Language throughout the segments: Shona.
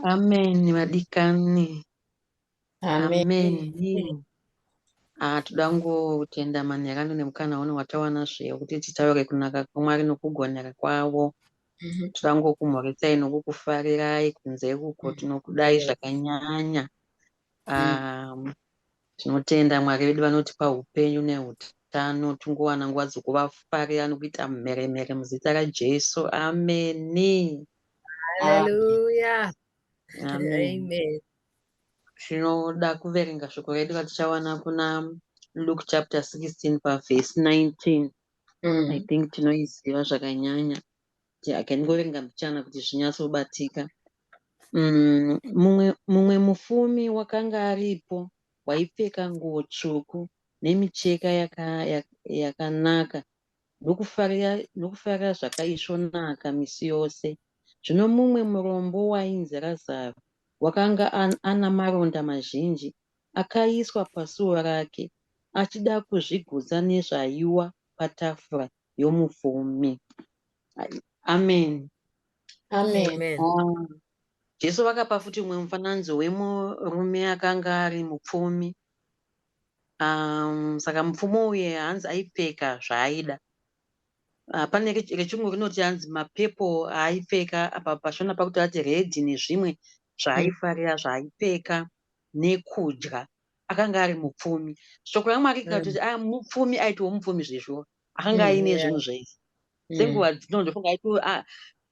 Amen vadikani. Amen. Amen. Toda kutenda manherano nemukana uno watawana kuti titaure kunaka kwaMwari nokugonera kwavo. Toda kumhoresai nokukufarirai kunze uko tinokudai zvakanyanya. Tinotenda Mwari vedu vanotipa upenyu neutano, tungowana nguva dzokuvafarira nokuita mheremhere muzita raJesu. Amen. Hallelujah. Amen. Amen. Tinoda kuverenga shoko redu ratichawana kuna Luke chapter 16 verse 19. I think tinoiziva zvakanyanya. Akangoverenga mbichana kuti zvinyatsobatika. Mumwe mufumi wakanga aripo waipfeka nguo tsvuku nemicheka yakanaka nokufarira zvakaisvonaka misi yose. Zvino mumwe murombo wainzi Razaro wakanga ana maronda mazhinji akaiswa pasuo rake achida kuzvigutsa nezvaiwa patafura yomufumi. Amen. Amen. Jesu vakapa futi umwe mufananidzo wemurume akanga ari mupfumi. Saka mupfumi uye hanzi aipfeka zvaaida. Pane rechimwe rinoti hanzi mapepo aaipfeka apa pashona pakuti ati redhi nezvimwe zvaaifarira zvaaipfeka nekudya. Akanga ari mupfumi. Shoko raMwari rikati mupfumi aitiwo mupfumi zvezvo. Akanga aine zvinhu zvese. Senguva dzino ndofunga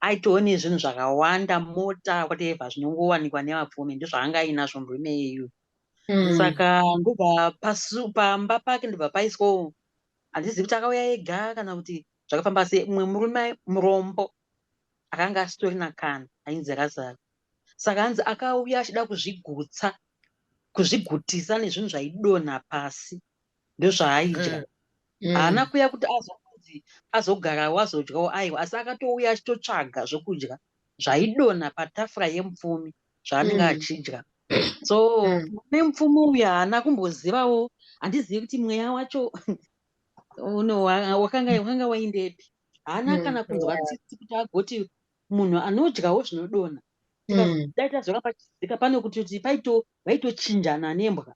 aitowo nezvinhu zvakawanda, mota whatever zvinongowanikwa nevapfumi ndozvaanga ainazvo murume iyu. Saka ndobva pamba pake ndobva paiswawo, handizivi kuti akauya ega kana kuti zvakafamba sei, mumwe murume murombo akanga asitorina kana ainzi Razaro. Saka hanzi akauya achida kuzvigutisa nezvinhu zvaidonha pasi ndozvaaidya. Haana kuuya kuti azogarawo azodyawo aiwa, asi akatouya achitotsvaga zvokudya zvaidonha patafura yemupfumi zvaanenge achidya. So nemupfumi uyu haana kumbozivawo, handizivi kuti mweya wacho wakanga waindepi. Haana kana kunzwa tsitsi kuti agoti munhu anodyawo zvinodonha. Dai tazoramba tichizika pane kuti vaitochinjana nembwa.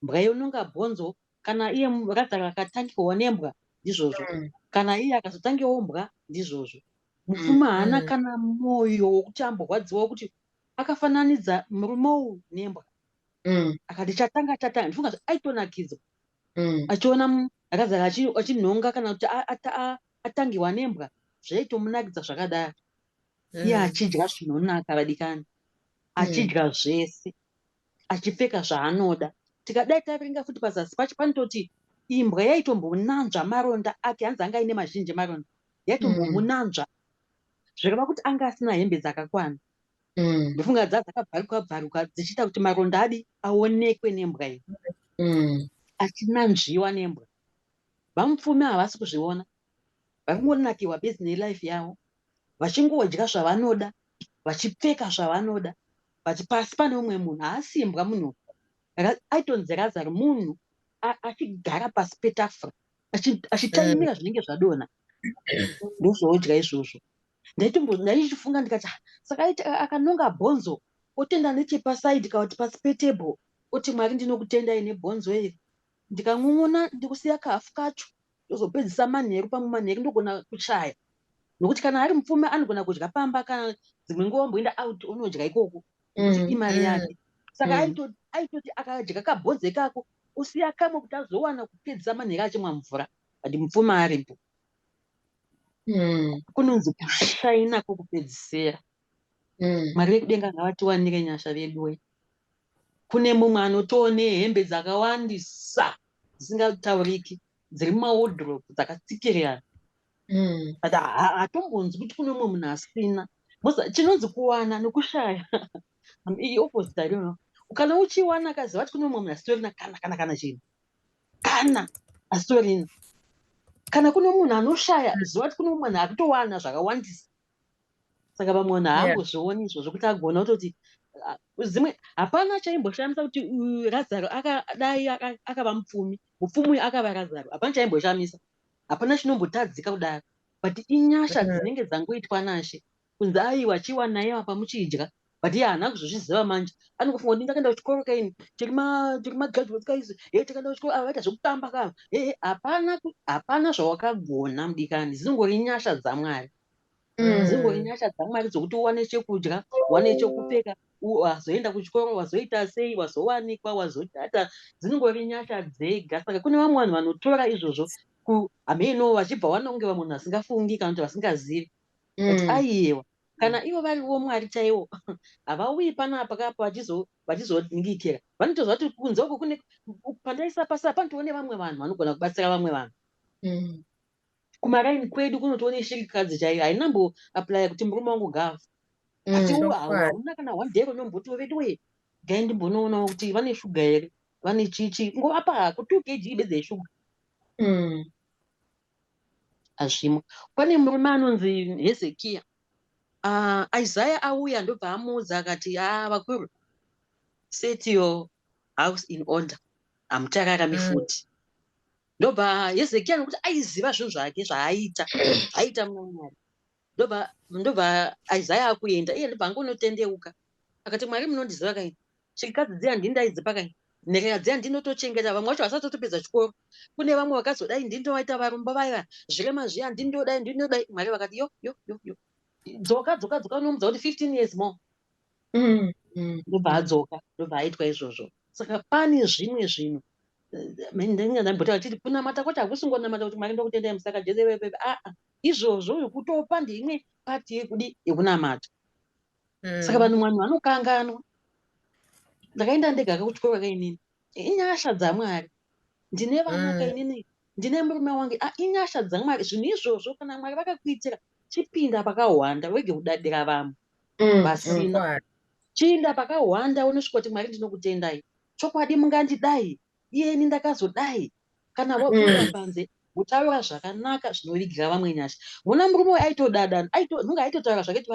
Mbwa yononga bhonzo, kana iye Razaro akatangiwawo nembwa ndizvozvo, kana iye akazotangiwawo mbwa ndizvozvo. Mupfumi haana kana mwoyo wokuti amborwadziwa kuti akafananidza murume uyu nembwa. Akati chatanga ndifunga aitonakidzwa achiona Razaro achinhonga kana kuti atangiwa nembwa, zvaitomunakidza zvakadaro. Iye achidya zvinonaka vadikani, achidya zvese, achipfeka zvaanoda. Tikadai taverenga futi pazasi pacho panototi imbwa yaitombonanzva maronda ake, hanzi anga aine mazhinji maronda, yaitombomunanzva zvireva kuti anga asina hembe dzakakwana. Ndofunga dzakabvaruka bvaruka dzichiita kuti maronda adi aonekwe nembwa iyi, achinanzviwa nembwa. Vamupfumi havasi kuzviona, vari kungonakiwa besi nelife yavo, vachingodya zvavanoda, vachipfeka zvavanoda, pasi pane umwe munhu haasimbwa munhu. Aitonzi Razaro, munhu achigara pasi petafura achitaimira zvinenge zvadonha ndozvaodya izvozvo. Ndaichifunga ndikati saka akanonga bhonzo otenda nechepasaidhi kuti pasi petebho oti Mwari ndinokutendai nebhonzo iri, ndikamumona ndikusiya kafu kacho ndozopedzisa manheru, pamwe manheru ndogona kuchaya, nokuti kana ari mupfumi anogona kudya pamba, kana dzimwe nguva omboenda out unodya ikoko nokuti imari yake. Saka aitoti akadya kabhonzo kako usiya kamwe kuti azowana kupedzisa manheru achimwa mvura, ati mupfumi aripo. Kunonzi kushaina kwokupedzisira. Mwari vekudenga ngavatiwanire nyasha vedu we. Kune mumwe anotoone hembe dzakawandisa dzisingatauriki dziri mumahodhoropu dzakatsikirana. Ati hatombonzi kuti kune mumwe munhu asina. Chinonzi kuwana nokushaya opposite ariyo. Kana uchiwana akaziva kuti kune mumwe munhu asitorina kana chinhu, kana asitorina. Kana kune munhu anoshaya ziva kuti kune mumwe munhu akutowana zvakawandisa. Saka vamwe vanhu haambozvioni izvozvo kuti agona kutoti zimwe. Hapana chaimboshamisa kuti Razaro akadai akava mupfumi, mupfumi uyu akava Razaro, hapana chaimboshamisa, hapana chinombotadzika kudaro. but inyasha dzinenge dzangoitwa naShe kunzi aiwa chiwa naye apa muchidya but iye haana kuzozviziva manje anofunga kuti ndakaenda kuchikoro kaini chekumagraduate kaizi takaenda kuchikoro ava vaita zvekutamba kava hapana zvawakagona mudikani dzinongori nyasha dzaMwari dzingori nyasha dzaMwari dzokuti uwane chekudya uwane chekupfeka wazoenda kuchikoro wazoita sei wazowanikwa wazodhata dzinongori nyasha dzega saka kune vamwe vanhu vanotora izvozvo hameno vachibva vanonge munhu asingafungi kana kuti vasingazivi but aiyewa kana ivo variwo Mwari chaiwo havauyi panapa kapa vachizoningikira vanotozva kuti kunze uko kune pandaisa pasi panotoone vamwe vanhu vanogona kubatsira vamwe vanhu kumaraini kwedu kunotoone shirikadzi chaiyo hainambo apply kuti murume wangu gava asi hauna kana one day unombotiwo vedu we gai ndimbonoonawo kuti vane shuga here vane chichi ngovapa hako 2 kg bedzi yeshuga hazvimo. Pane murume anonzi Hezekiya Isaiah auya ndobva amuudza akati vakuru set your house in order hamuchararami futi ndobva Hezekiya nokuti aiziva zvinhu zvake zvaaita muna Mwari ndobva Isaiah akuenda iye ndobva angonotendeuka akati Mwari munondiziva kaini chirikadzi dziya ndindaidzi pakaini nherera dziya ndinotochengeta vamwe vacho vasatotopedza chikoro kune vamwe vakazodai ndindovaita varombo vaya zvirema zviya ndinodai Mwari vakati yo dzoka unomudza kuti 15 years more ndobva adzoka ndobva aitwa izvozvo saka pane zvimwe zvinhu ndingadambota titi kunamata kwacho hakusingonamata kuti Mwari ndokutendai musaka Jesu izvozvo zvekutopa ndeimwe pati yekunamata saka vanhu vanokanganwa ndakaenda ndegaka kuchikoro kainini inyasha dzaMwari ndine vana kainini ndine murume wangu inyasha dzaMwari zvinhu izvozvo kana Mwari vakakuitira chipinda pakahwanda wege kudadira vamwe vasina chiinda pakahwanda unosvika kuti Mwari ndinokutendai chokwadi mungandidai iyeni ndakazodai kana wapfuura panze utaura zvakanaka zvinovigira vamwe nyasha muna murume we aitodada nunge aitotaura zvaketi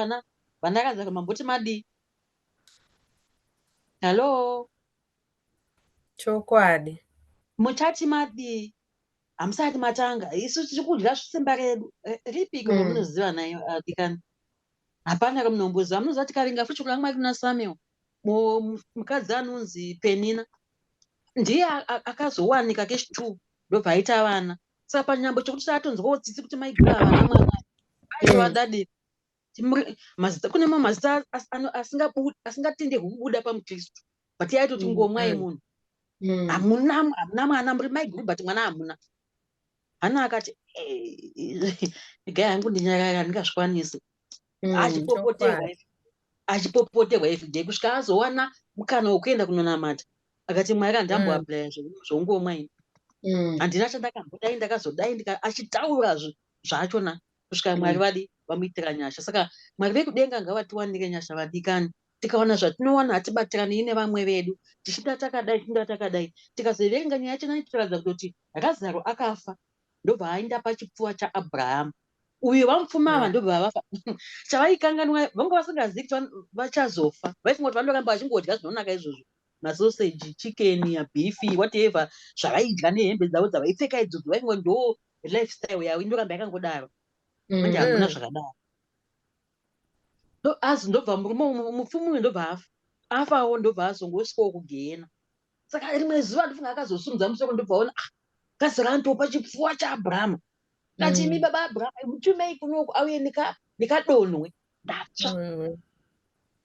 vanakadzi mamboti madii halo chokwadi muchati madii hamusati matanga isu tiri kudya simba redu ripiko romunoziva nayo dikani hapana romunomboziva munoziva tikaringa futi kuna Mwari kuna Samuel mukadzi anonzi Penina ndiye akazowanika kechi2 ndobva aita vana saka panyambo chokuti tatonzwawo tsitsi kuti maigura vana mwana aivadadi kune mamwe mazita asingatenderwi kubuda pamukristu but yaitoti ngomwai munhu hamuna mwana muri maiguru but mwana hamuna hana akati gai hangu ndinyarara handingazvikwanisi achipopoterwa everyday kusvika azowana mukana wekuenda kunonamata akati Mwari handamboaplaya zvoungomwai handina chandakambodai ndakazodai achitaura zvachona kusvika Mwari vadi vamuitira nyasha saka Mwari vekudenga ngavatiwanire nyasha vadikani tikaona zvatinowana hatibatirani nevamwe vedu tichinda takadai tikazoverenga nyaya yachona itotaradza kuti Razaro akafa ndobva aenda pachipfuva chaAbhurahama uyu vamupfuma ava ndobva vafa chavaikanganwa vanga vasingazivi kuti vachazofa vaifunga kuti vandoramba vachingodya zvinonaka izvozvo masoseji chikeni bhifi whatever zvavaidya nehembe dzavo dzavaipfeka idzodzo vaingo ndo lifestyle yavo indoramba yakangodaro manje hamuna zvakadaro azi ndobva murume mupfumi uyu ndobva afawo ndobva azongosvikawo kugehena saka rimwe zuva ndofunga akazosumudza musoro ndobva ona gazira antopa chipfuva chaAbhurahama kati imi baba Abhurahama mutumei kunoku auye nekadonwe ndatsva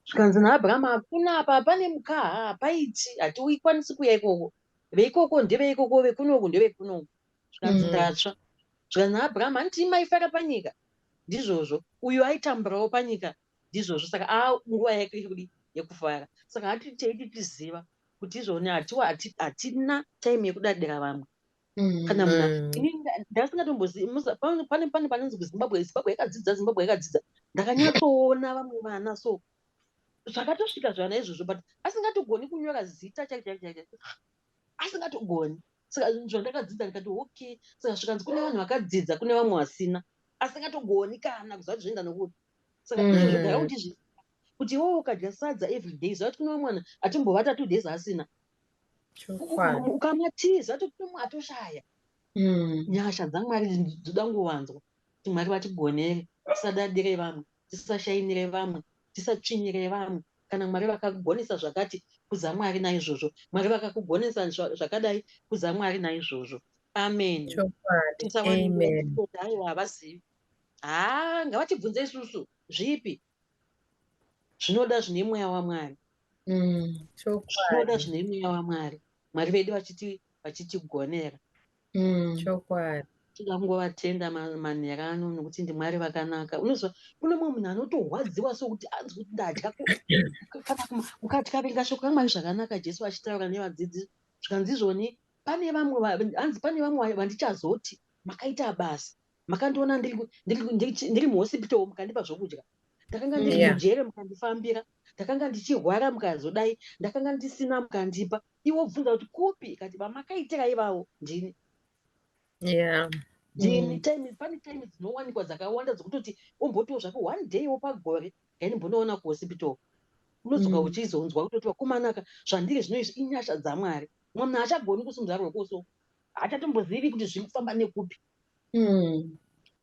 zvikanzi naAbhurahama hakuna apa pane mukaha hapaiti hatiikwanisi kuya ikoko veikoko ndeveikoko vekunoku ndevekunoku zvikanzi ndatsva zvikanzi naAbhurahama handiti maifara panyika ndizvozvo uyu aitamburawo panyika ndizvozvo saka nguva yake yekufara saka hatiti teiti tiziva kuti izvoni hatina time yekudadira vamwe kana muna ndasingatombozivi pane panonzi kuZimbabwe yakadzidza ndakanyatsoona vamwe vana so zvakatosvika zvana izvozvo but asingatogoni kunyora zita chaiko asingatogoni saka zvandakadzidza ndikati okay saka zvikanzi kune vanhu vakadzidza kune vamwe vasina asingatogoni kana kuziva kuti zvoenda nokuti saka izvozvo gara kuti iwewe ukadya sadza everyday ziva kuti kune vamwe vanhu atimbovata 2 days asina ukamatiza kuti mumwe atoshaya nyasha dzaMwari dzoda ngovanzwa kuti Mwari vatigonere, tisadadire vamwe, tisashayinire vamwe, tisatsvinyire vamwe. Kana Mwari vakakugonesa zvakati, kuza Mwari naizvozvo. Mwari vakakugonesa zvakadai, kuza Mwari naizvozvo. Amen. Amen. Havazivi. Ngavatibvunze isusu zvipi zvinoda zvine mweya waMwari. Zvinoda zvine mweya waMwari. Mwari vedu vachitigonera. Toda kungovatenda manhero ano nokuti ndiMwari vakanaka. Unozwa kune mumwe munhu anotorwadziwa sokuti anzwa kuti ndatya kana ukatya venga shoko raMwari zvakanaka. Jesu achitaura nevadzidzi zvikanzi izvoni, pane vamwe vandichazoti makaita basa, makandiona ndiri muhosipitari mukandipa zvokudya, ndakanga ndiri mujere mukandifambira, ndakanga ndichirwara mukazodai, ndakanga ndisina mukandipa. Iwo bvunza kuti kupi? Kati vamakaitira ivavo ndini. Pane time dzinowanikwa dzakawanda dzokutoti umbotiwo zvako one day pagore ndimbonoona kuhosipitari. Unodzoka uchizonzwa kutoti vakomanaka zvandiri zvinoizvi inyasha dzaMwari. Mumwe munhu achagoni kusimudza ruoko so hachatombozivi kuti zviri kufamba nekupi.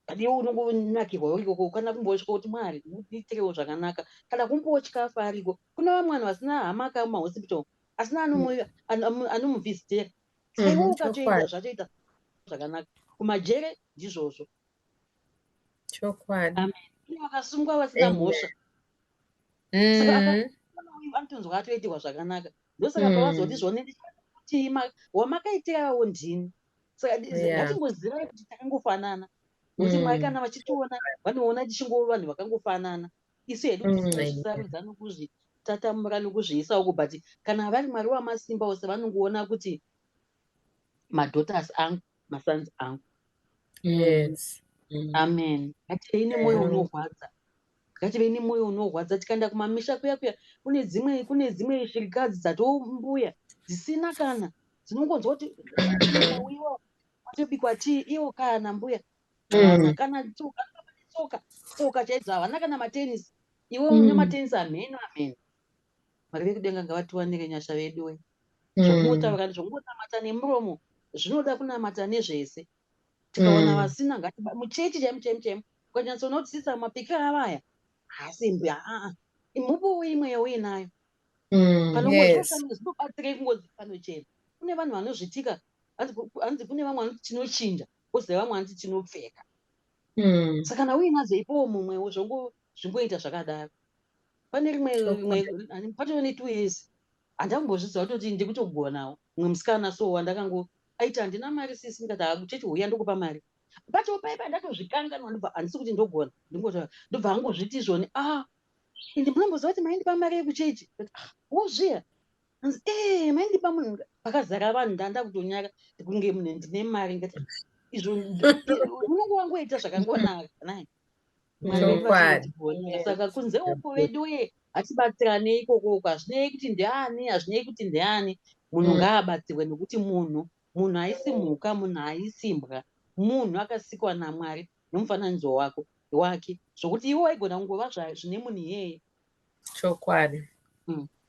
Kadi iwe unongonakirwa urikoko kana kumbotya kuti Mwari ndiitirewo zvakanaka, kana kumbotya afa ariko. Kuna vamwe vanhu vasina hama kamahosipitari, asina anomuvhizitera. Saka iwe ukatoenda zvatoita zvakanaka. Kumajere ndizvozvo. Vakasungwa vasina mhosva. Saka anotonzwa atoitirwa zvakanaka. Ndosaka pavazoti zvone kuti wamakaitirawo ndini. Saka ngatimbozivai kuti takangofanana. Nokuti Mwari kana vachitiona vanoona tichingova vanhu vakangofanana. Isu hedu tinozvisarudza nokuzvitatamura nokuzviisa uko, but kana vari Mwari wamasimba ose vanongoona kuti madaughters angu, masons angu. Amen. Ngativei nemwoyo unorwadza. Ngativei nemwoyo unorwadza. Tikaenda kumamisha kuya kune dzimwe shirikadzi dzatombuya dzisina kana dzinongonzwa kuti wiwa watobikwa tii iwo kana mbuya kana tsoka chaidzo havana kana matenisi. Iwe una matenisi amheno. Mwari vekudenga ngavatiwanire nyasha vedu we. Zvokungotaura zvongonamata nemuromo zvinoda kunamata nezvese. Tikaona vasina muchechi chaimu ukanyatsoona kuti sisa mapikira avaya hasi mbuya mupuwi imwe uinayo. Zvinobatsirei kungozi panochena. Kune vanhu vanozvitika, hanzi kune vamwe vanoti tinochinja, kozi vamwe vanoti tinopfeka. Saka kana uinadzo ipowo mumwewo zvongoita zvakadaro. Pane rimwe patove ne 2 years handambozviziva kutoti ndikutogonawo. Mumwe musikana so wandakango aiti handina mari sisi, ndikati akuchechi uya ndokupa mari. Patopaipa ndatozvikanganwa ndobva handisi kuti ndogona. Ndobva angozviti izvoni ndimunomboziva kuti maindipa mari yekuchechi. Wozviya? Hanzi maindipa munhu pakazara vanhu ndanda kutonyara kunge munhu ndine mari. Ngati izvo unenge wangoita zvakangonaka nai. Mwari vedu vachinotigonera. Saka kunze uko vedu we hatibatsirane ikoko. Hazvinei kuti ndiani, hazvinei kuti ndiani. Munhu ngaabatsirwe nokuti munhu haisi mhuka, munhu haisi imbwa. Munhu akasikwa naMwari nomufananidzo wake, zvokuti iwe waigona kungova zvine munhu iyeye. Chokwadi.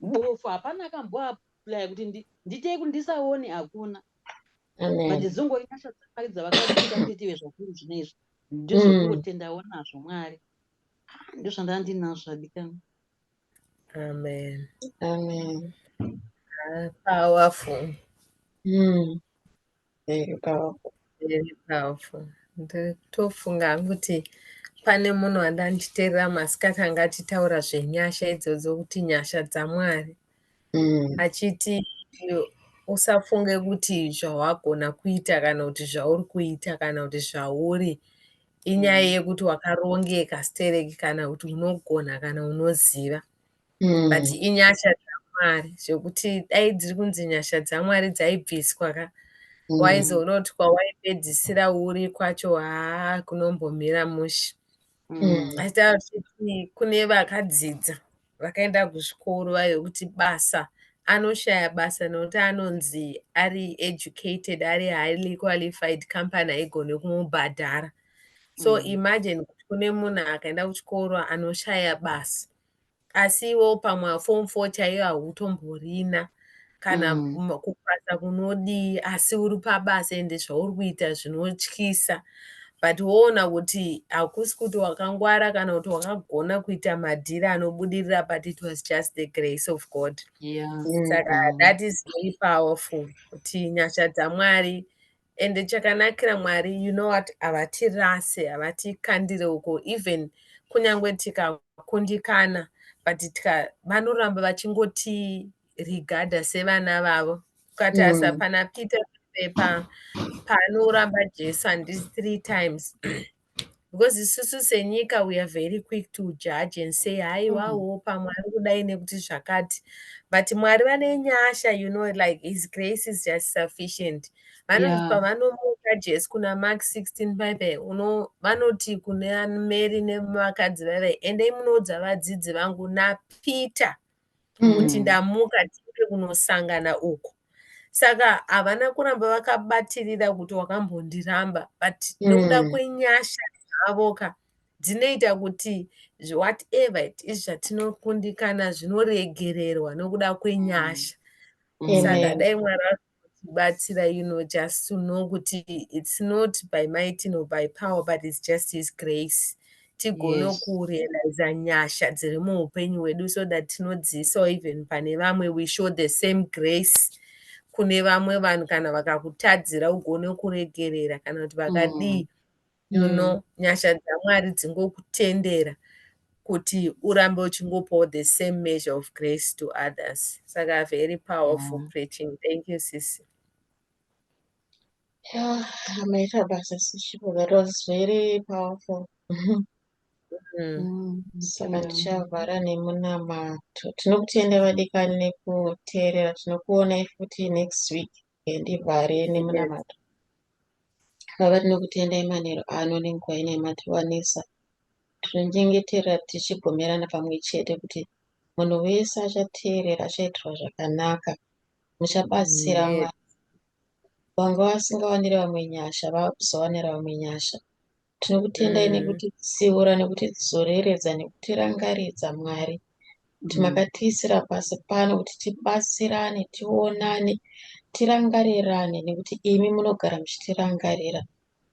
Bofu hapana akamboapulaya kuti nditei kuti ndisaone, hakuna. Ndizongori nyasha dzaMwari dzavakaita kuti tive zvakuru zvinezvi. Ndizvokungotendawo nazvo Mwari. Ndozvandandinazvo adikana. Amen. Powerful. Very powerful. Very powerful. Ndotofunga kuti pane munhu andanditeerera masikati anga achitaura zvenyasha idzodzo, kuti nyasha dzaMwari. Achiti usafunge kuti zvawagona kuita kana kuti zvauri kuita kana kuti zvauri inyaya yekuti wakarongeka stereki kana kuti unogona kana unoziva. But inyasha dzaMwari, zvokuti dai dziri kunzi nyasha dzaMwari dzaibviswa waizoona kuti kwawaipedzisira uri kwacho kunombomira mushe. Asi taachiti kune vakadzidza vakaenda kuzvikoro vayekuti basa anoshaya basa nokuti anonzi ari educated, ari highly qualified, company haigone kumubhadhara. So imagine kuti kune munhu akaenda kuchikoro anoshaya basa, asi iwo pamwe form 4 chaiyo hautomborina kana kupasa kunodii, asi uri pabasa ende zvauri kuita zvinotyisa. but woona kuti hakusi kuti wakangwara kana kuti wakagona kuita madhiri anobudirira, but it was just the grace of God. Saka that is very powerful kuti nyasha dzaMwari. Ende chakanakira Mwari, you know what, havatirase, havatikandire uko, even kunyangwe tikakundikana, but vanoramba vachingoti regada sevana vavo. Ukatarisa pana Peter panoramba Jesu handisi 3 times. Because isusu senyika we are very quick to judge and say haiwawo paMwari kudai nekuti zvakati, but Mwari vane nyasha, you know, like his grace is just sufficient. Pavanomuka Jesu kuna Mark 16:5 vanoti kune Mary nevakadzi vave, endei munoudza vadzidzi vangu naPeter kuti ndamuka tiende kunosangana uko. Saka havana kuramba vakabatirira kuti wakambondiramba, but nokuda kwenyasha dzavoka dzinoita kuti whatever it is zvatinokundikana zvinoregererwa nokuda kwenyasha. Saka dai Mwari akutibatsira, you know, just to know kuti it's not by might nor by power, but it's just his grace. Tigone kurealiza nyasha dziri muupenyu hwedu, so that tinodziisawo even pane vamwe, we show the same grace kune vamwe vanhu. Kana vakakutadzira ugone kuregerera, kana kuti vakadii, you know, nyasha dzaMwari dzingokutendera kuti urambe uchingopawo the same measure of grace to others. Saka very powerful preaching. Thank you, Sisi. Yeah, Amaita basa Chipo, that was very powerful. Saka tichavhara nemunamato. Tinokutenda vadikani nekuteerera. Tinokuonai futi next week ndivhare nemunamato. Baba, tinokutendai manheru ano nenguva ino yamatiwanisa. Tinonyengetera tichibvumirana pamwe chete kuti munhu wese achateerera achaitirwa zvakanaka. Muchabatsira Mwari. Vanga vasingawaniri vamwe nyasha vakuzowanira vamwe nyasha. Tinokutendai nekuti tsiura, nekuti dzizoreredza, nekutirangaridza Mwari. Kuti makatiisira pasi pano kuti tibatsirane, tionane, tirangarirane, nekuti imi munogara muchitirangarira.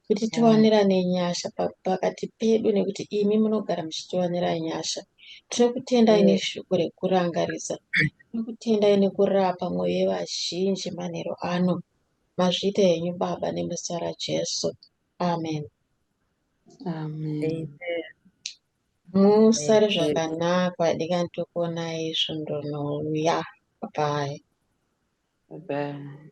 Kuti tiwanirane nyasha pakati pedu, nekuti imi munogara muchitiwanira nyasha. Tinokutendai neshoko rekurangaridza. Tinokutendai nekurapa mwoyo yevazhinji manheru ano. Mazviita henyu Baba nemuzita raJesu. Amen. Musare zvakanaka vadikani, tokuonai svondonouya. Bye. Bye.